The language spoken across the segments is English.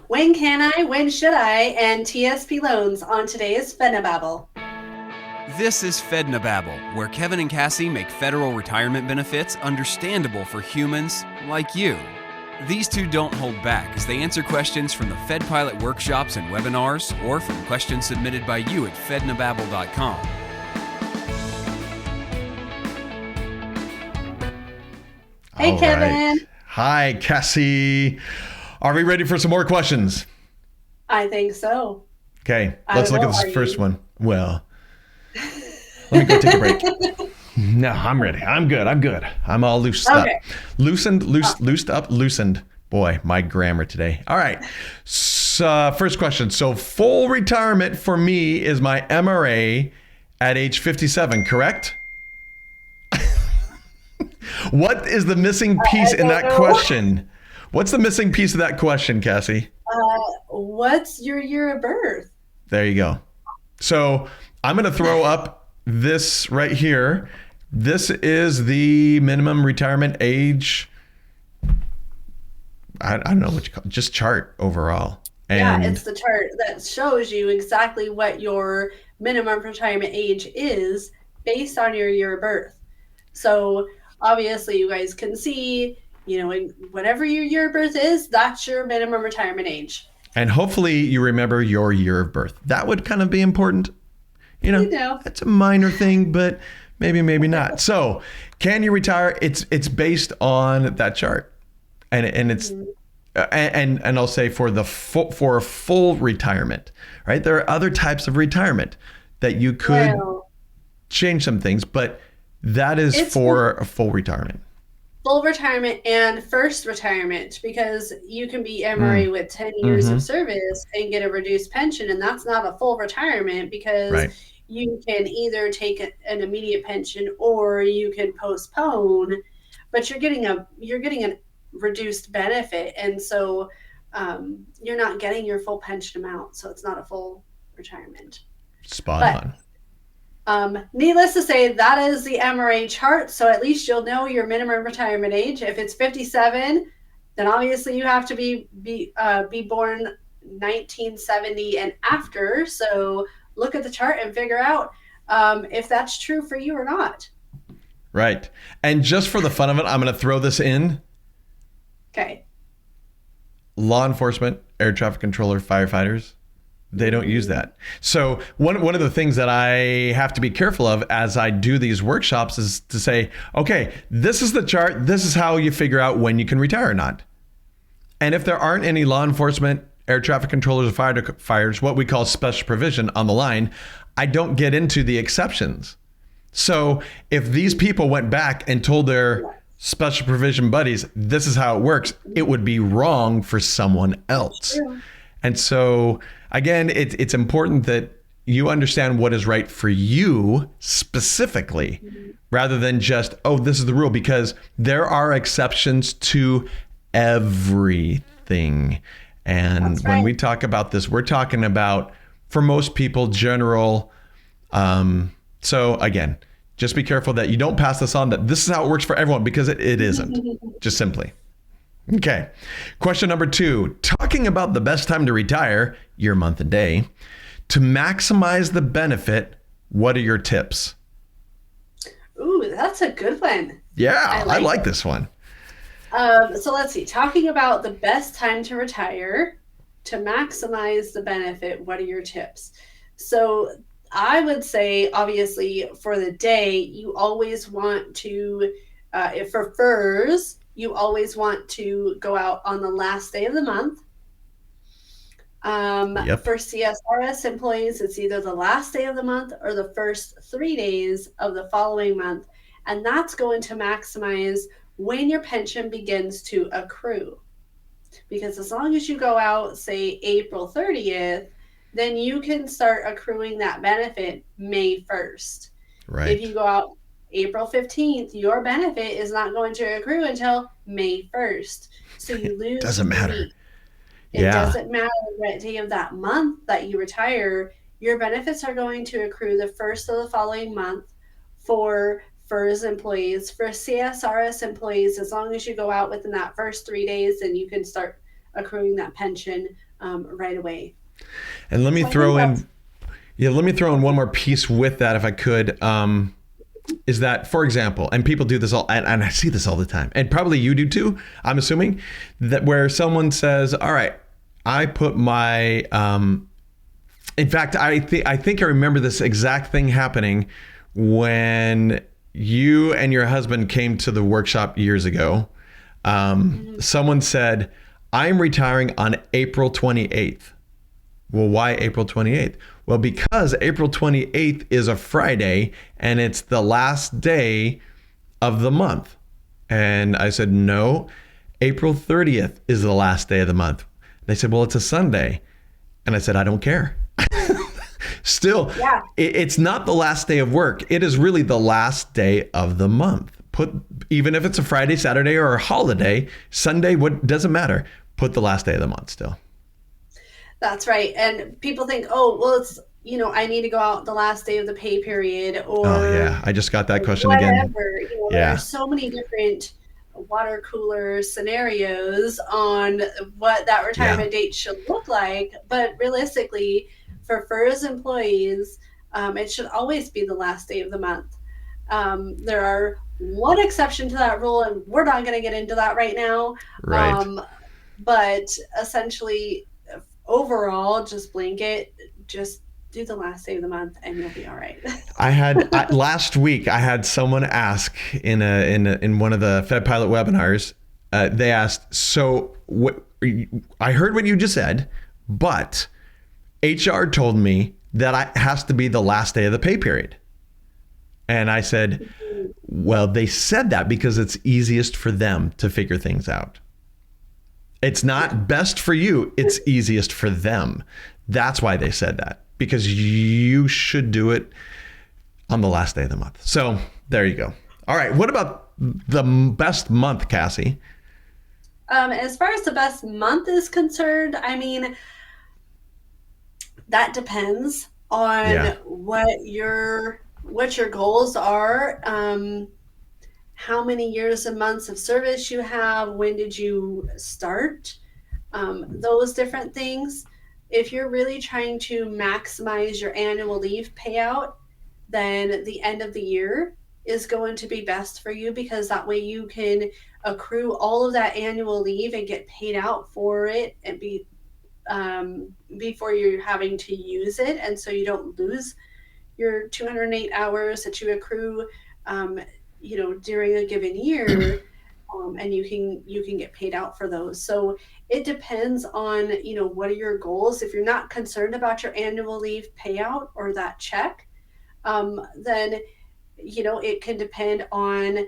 When can I, when should I, and TSP loans on today's Fednobabble. This is Fednobabble, where Kevin and Cassie make federal retirement benefits understandable for humans like you. These two don't hold back as they answer questions from the Fed Pilot workshops and webinars or from questions submitted by you at fednobabble.com. Hey, All Kevin. right. Hi, Cassie. Are we ready for some more questions? I think so. Okay, I let's don't look at know, this are first you? one. Well, let me go take a break. No, I'm ready. I'm good. I'm all loosed up. Okay. Loosed up, loosened. Boy, my grammar today. All right. So, first question. So full retirement for me is my MRA at age 57, correct? What is the missing piece in that know. question? What's the missing piece of that question, Cassie? What's your year of birth? There you go. So I'm going to throw up this right here. This is the minimum retirement age. I don't know what you call it, just chart overall. And Yeah, it's the chart that shows you exactly what your minimum retirement age is based on your year of birth. So obviously you guys can see, whatever your year of birth is, that's your minimum retirement age. and hopefully you remember your year of birth. That would kind of be important. That's a minor thing, but maybe not. So, can you retire? It's based on that chart, and it's and I'll say for a full retirement, right? There are other types of retirement that you could change some things, but that is for a full retirement. Full retirement and first retirement, because you can be MRA with 10 years of service and get a reduced pension, and that's not a full retirement because you can either take an immediate pension or you can postpone, but you're getting a reduced benefit, and so you're not getting your full pension amount, so it's not a full retirement. Spot on. Needless to say, that is the MRA chart. So at least you'll know your minimum retirement age. If it's 57, then obviously you have to be born 1970 and after. So look at the chart and figure out if that's true for you or not. Right. And just for the fun of it, I'm going to throw this in. Okay. Law enforcement, air traffic controller, firefighters. They don't use that. So one of the things that I have to be careful of as I do these workshops is to say, okay, this is the chart. This is how you figure out when you can retire or not. And if there aren't any law enforcement, air traffic controllers, or firefighters, what we call special provision on the line, I don't get into the exceptions. So if these people went back and told their special provision buddies, this is how it works, it would be wrong for someone else. And so, again, it's important that you understand what is right for you specifically, rather than just, oh, this is the rule, because there are exceptions to everything. And when we talk about this, we're talking about, for most people, general. So, again, just be careful that you don't pass this on, that this is how it works for everyone, because it isn't, just simply. Okay. Question number 2, talking about the best time to retire, year, month, and day, to maximize the benefit, what are your tips? Ooh, that's a good one. Yeah, I like this one. So let's see, talking about the best time to retire, to maximize the benefit, what are your tips? So I would say, obviously, for the day, you always want to, if for FERS, you always want to go out on the last day of the month. For CSRS employees, it's either the last day of the month or the first 3 days of the following month. And that's going to maximize when your pension begins to accrue. Because as long as you go out, say, April 30th, then you can start accruing that benefit May 1st. Right. If you go out April 15th, your benefit is not going to accrue until May 1st. So you lose. Doesn't matter. It doesn't matter what day of that month that you retire, your benefits are going to accrue the first of the following month for FERS employees. For CSRS employees, as long as you go out within that first 3 days, then you can start accruing that pension right away. And let me throw in one more piece with that, if I could. Is that, for example, and people do this all, and I see this all the time, and probably you do too, I'm assuming, that where someone says, all right, I put my, in fact, I think I remember this exact thing happening when you and your husband came to the workshop years ago. Someone said, I'm retiring on April 28th. Well, why April 28th? Well, because April 28th is a Friday and it's the last day of the month. And I said, no, April 30th is the last day of the month. They said, well, it's a Sunday. And I said, I don't care. Still, yeah. It's not the last day of work. It is really the last day of the month. Even if it's a Friday, Saturday, or a holiday, Sunday, what doesn't matter. Put the last day of the month still. That's right. And people think, oh, well, it's, I need to go out the last day of the pay period, or oh yeah, I just got that question whatever. again. There's so many different water cooler scenarios on what that retirement date should look like. But realistically, for FERS employees, it should always be the last day of the month. There are one exception to that rule, and we're not going to get into that right now. Right. But essentially, overall, just blanket, just do the last day of the month and you'll be all right. Last week, I had someone ask in one of the Fed Pilot webinars, they asked, so I heard what you just said, but HR told me that it has to be the last day of the pay period. And I said, well, they said that because it's easiest for them to figure things out. It's not best for you. It's easiest for them. That's why they said that, because you should do it on the last day of the month. So there you go. All right. What about the best month, Cassie? As far as the best month is concerned, I mean, that depends on what your goals are. How many years and months of service you have, when did you start, those different things. If you're really trying to maximize your annual leave payout, then the end of the year is going to be best for you, because that way you can accrue all of that annual leave and get paid out for it and before you're having to use it. And so you don't lose your 208 hours that you accrue during a given year, and you can get paid out for those. So it depends on, what are your goals. If you're not concerned about your annual leave payout or that check, then, it can depend on,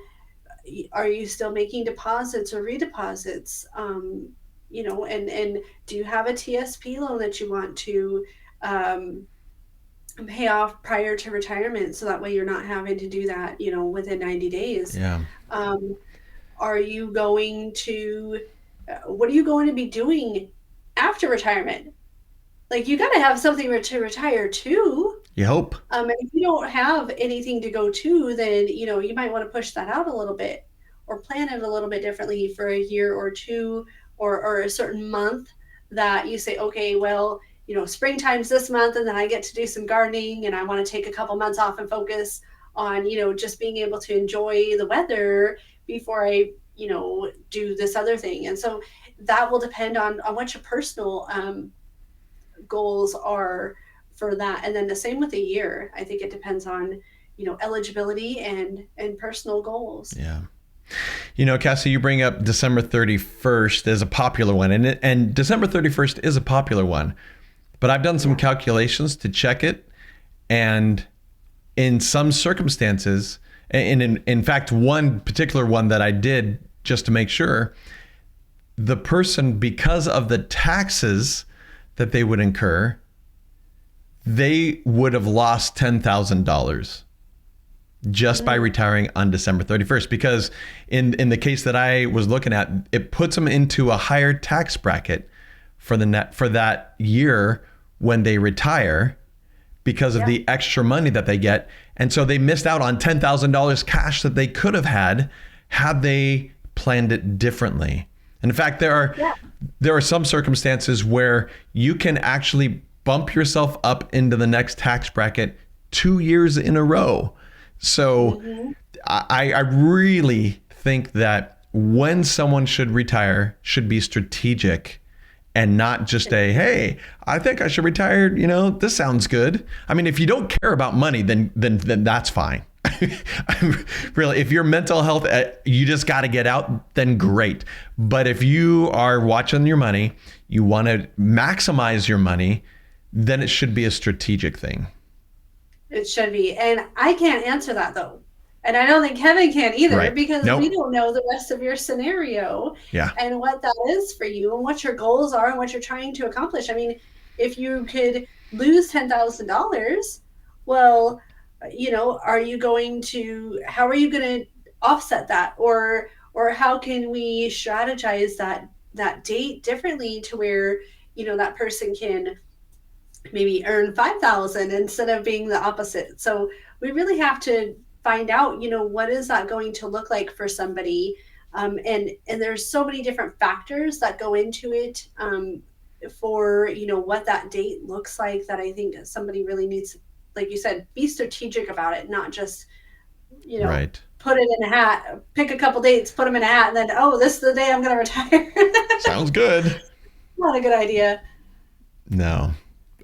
are you still making deposits or redeposits? And do you have a TSP loan that you want to, pay off prior to retirement, so that way you're not having to do that, within 90 days. Yeah. Are you going to, what are you going to be doing after retirement? Like, you got to have something to retire to. You hope. And if you don't have anything to go to, then, you might want to push that out a little bit, or plan it a little bit differently for a year or two, or a certain month that you say, okay, well, springtime's this month, and then I get to do some gardening, and I want to take a couple months off and focus on, just being able to enjoy the weather before I, do this other thing. And so that will depend on what your personal goals are for that. And then the same with the year. I think it depends on, eligibility and personal goals. Yeah. Cassie, you bring up December 31st as a popular one, and December 31st is a popular one. But I've done some calculations to check it. And in some circumstances, and in fact, one particular one that I did just to make sure, the person, because of the taxes that they would incur, they would have lost $10,000 just by retiring on December 31st. Because in the case that I was looking at, it puts them into a higher tax bracket for that year when they retire, because of the extra money that they get. And so they missed out on $10,000 cash that they could have had they planned it differently. And in fact, there are some circumstances where you can actually bump yourself up into the next tax bracket 2 years in a row. So I really think that when someone should retire, should be strategic and not just hey, I think I should retire. This sounds good. I mean, if you don't care about money, then that's fine. Really, if your mental health, you just got to get out, then great. But if you are watching your money, you want to maximize your money, then it should be a strategic thing. It should be. And I can't answer that though. And I don't think Kevin can either, because we don't know the rest of your scenario and what that is for you and what your goals are and what you're trying to accomplish. I mean, if you could lose $10,000, well, how are you going to offset that? Or how can we strategize that date differently to where, that person can maybe earn 5,000 instead of being the opposite. So we really have to find out, what is that going to look like for somebody? And there's so many different factors that go into it for, what that date looks like, that I think somebody really needs, like you said, be strategic about it, not just, put it in a hat, pick a couple dates, put them in a hat, and then, this is the day I'm going to retire. Sounds good. Not a good idea. No.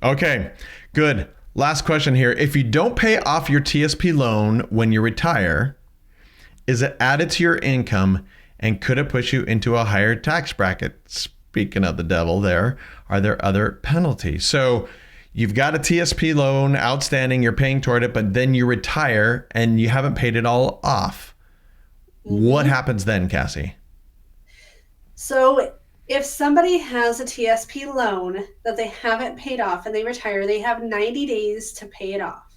Okay, good. Last question here. If you don't pay off your TSP loan when you retire, is it added to your income and could it push you into a higher tax bracket? Speaking of the devil there, are there other penalties? So you've got a TSP loan outstanding, you're paying toward it, but then you retire and you haven't paid it all off. What happens then, Cassie? So if somebody has a TSP loan that they haven't paid off and they retire, they have 90 days to pay it off.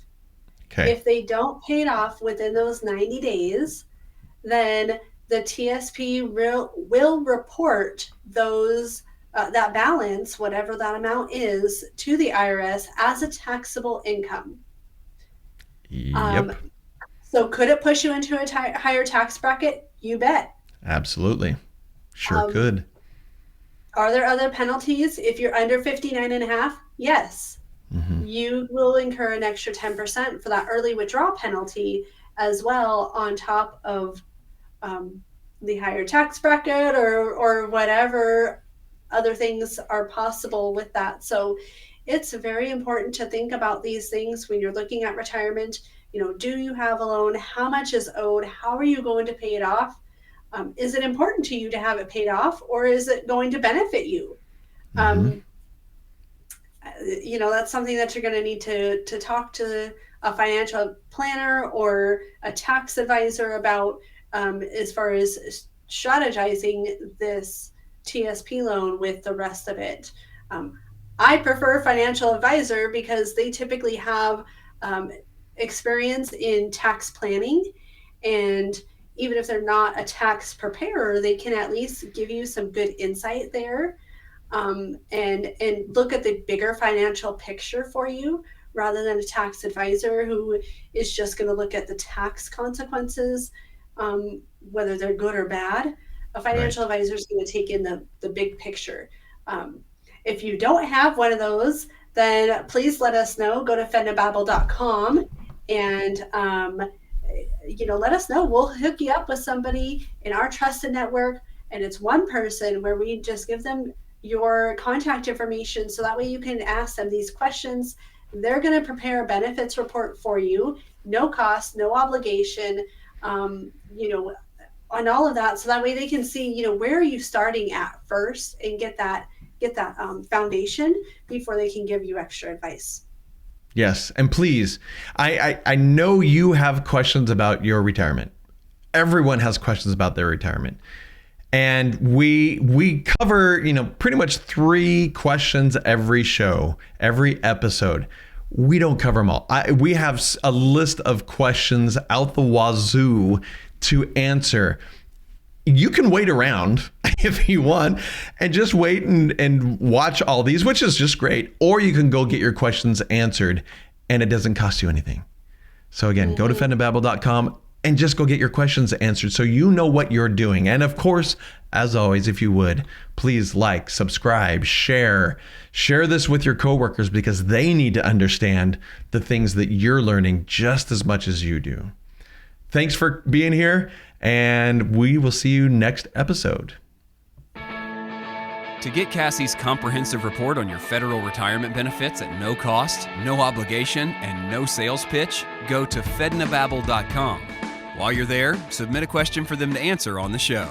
Okay. If they don't pay it off within those 90 days, then the TSP will report those that balance, whatever that amount is, to the IRS as a taxable income. Yep. So could it push you into a higher tax bracket? You bet. Absolutely. Sure could. Are there other penalties? If you're under 59 and a half, yes. You will incur an extra 10% for that early withdrawal penalty as well, on top of the higher tax bracket or whatever other things are possible with that. So it's very important to think about these things when you're looking at retirement. Do you have a loan? How much is owed? How are you going to pay it off? Is it important to you to have it paid off, or is it going to benefit you? That's something that you're going to need to talk to a financial planner or a tax advisor about, as far as strategizing this TSP loan with the rest of it. I prefer financial advisor because they typically have experience in tax planning, and even if they're not a tax preparer, they can at least give you some good insight there, and look at the bigger financial picture for you, rather than a tax advisor who is just going to look at the tax consequences, whether they're good or bad. A financial advisor is going to take in the big picture. If you don't have one of those, then please let us know. Go to Fednobabble.com and let us know. We'll hook you up with somebody in our trusted network, and it's one person where we just give them your contact information, so that way you can ask them these questions. They're going to prepare a benefits report for you, no cost, no obligation, on all of that, so that way they can see, where are you starting at first, and get that foundation before they can give you extra advice. Yes. And please, I know you have questions about your retirement. Everyone has questions about their retirement. And we cover, pretty much 3 questions every show, every episode. We don't cover them all. We have a list of questions out the wazoo to answer. You can wait around if you want and just wait and watch all these, which is just great. Or you can go get your questions answered, and it doesn't cost you anything. So again, go to Fednobabble.com. and just go get your questions answered so you know what you're doing. And of course, as always, if you would, please like, subscribe, share this with your coworkers because they need to understand the things that you're learning just as much as you do. Thanks for being here, and we will see you next episode. To get Cassie's comprehensive report on your federal retirement benefits at no cost, no obligation, and no sales pitch, go to Fednobabble.com. While you're there, submit a question for them to answer on the show.